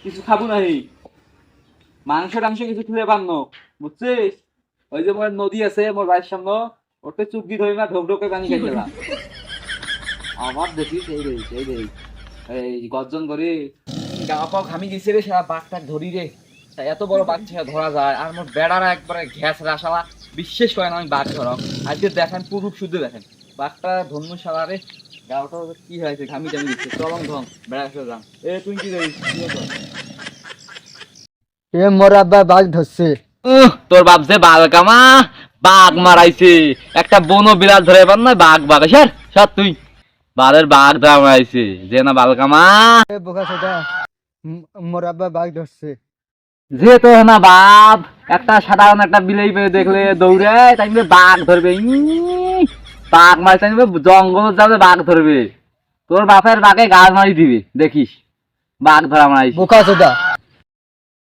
কিছু খাবো নাহি, মাংস টাংস কিছু খেলে পারনো, বুঝছিস? ওই যে মোর নদী আছে মোর বাড়ির সামনে, ওতে চুক্তি ধরি না ঢোক ঢোকে পানি খাইছিলাম। আমার দেখিস এই এই গর্জন করি, গা পাও ঘামি গেছে রে, সারা বাঘ টাক ধরি রে। তা এত বড় বাঘ ছাড়া ধরা যায়, আর মোর বেড়ারা একবারে ঘ্যাস রাসালা, বিশ্বাস করেন আমি বাঘ ধরম। আজকে দেখেন পুরুষ শুদ্ধ দেখেন, বাঘটা ধন্য সারা রে, গাওটা কি হয়েছে, ঘামি টামি দিচ্ছে, চলং ধং বেড়া চলে যান। এ তুই কি করিস? এ মোর আব্বা বাঘ ধরছে। তোর বাপ যে বালকামা, বাঘ মারাইছে, একটা বনো বিড়াল ধরে পার না, বাঘ বাঘ স্যার স্যার তুই বালের বাঘ ধরা মারাইছে যে না বালকামা। এ বোকা চোদা, মোর আব্বা বাঘ ধরছে। যেহেতু না বাপ, একটা সাধারণ একটা বিলাই পেয়ে দেখলে দৌড়ে তাই বাঘ ধরবে, বাঘ মারি তাই জঙ্গল যাবে বাঘ ধরবে, তোর বাপের বাঘে গাছ মারি দিবে দেখিস, বাঘ ধরা মারাইছে। বোকা চোদা,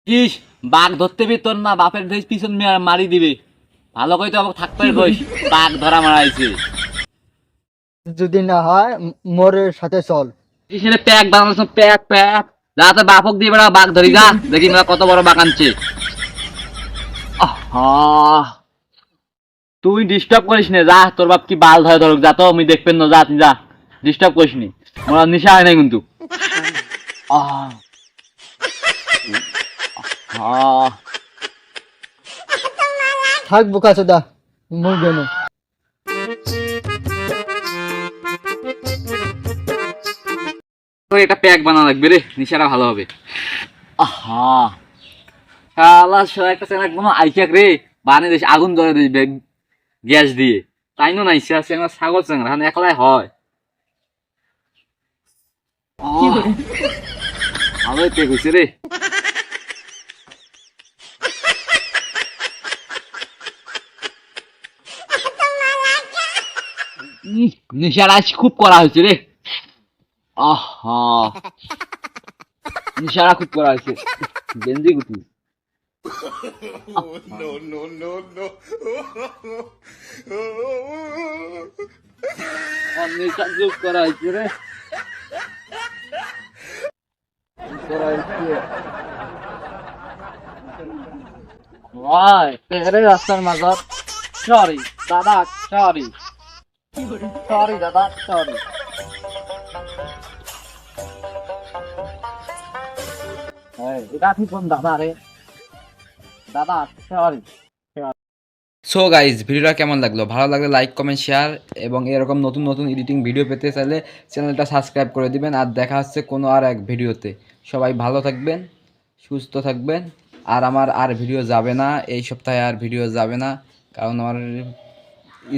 কিস বাঘ ধরতে বি তোর মা বাপের পিছন মারি দিবে, ভালো করে তো আমাকে থাকতে কইস, বাঘ ধরা মারাইছে। যদি না হয় মোরের সাথে চল। কিসের প্যাক বানানো, প্যাক প্যাক, যা তো বাপক দিয়ে বেড়া বাঘ ধরি যা, দেখি মেলা কত বড় বাঘ আনছে। তুই ডিস্টার্ব করিস না, যা তোর বাপ কি বাল ধরে ধরুক, যা তো আমি দেখবেন না, যা তুই যা, ডিস্টার্ব করিস নি, মোরা নিশা হয় নাই কিন্তু। থাক বোকা চোদা, মুখ গেল। তোর এটা প্যাক বানানো লাগবে রে, নিশাটা ভালো হবে। শালা একটা চ্যাংড়া কোনো আইকাক রে, বানিয়ে দিস আগুন ধরে দিস গ্যাস দিয়ে, তাই না নাইসা চ্যাংড়া ছাগল চ্যাংড়া এখন একলাই হয়। ভালোই পেক হয়েছে রে। নিশাটা খুব করা হয়েছে রে, নিশাটা খুব করা হয়েছে, গেঞ্জি গুটি। নিশা যোগ করা হয়েছে রে, করা হয়েছে। রাস্তার মাঝত সরি দাদা, সরি সরি দাদা, সরি। এটা ঠিক দাদা রে, দাদা সরি। সো গাইজ, ভিডিওটা কেমন লাগলো? ভালো লাগলে লাইক কমেন্ট শেয়ার, এবং এরকম নতুন নতুন এডিটিং ভিডিও পেতে চাইলে চ্যানেলটা সাবস্ক্রাইব করে দিবেন। আর দেখা হচ্ছে কোনো আর এক ভিডিওতে। সবাই ভালো থাকবেন, সুস্থ থাকবেন। আর আমার আর ভিডিও যাবে না, এই সপ্তাহে আর ভিডিও যাবে না, কারণ আমার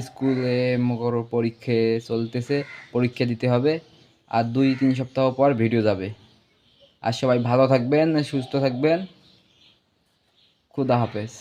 স্কুলে মকর পরীক্ষা চলতেছে, পরীক্ষা দিতে হবে। আর 2-3 সপ্তাহ পর ভিডিও যাবে। আর সবাই ভালো থাকবেন, সুস্থ থাকবেন। খুদা হাফেজ।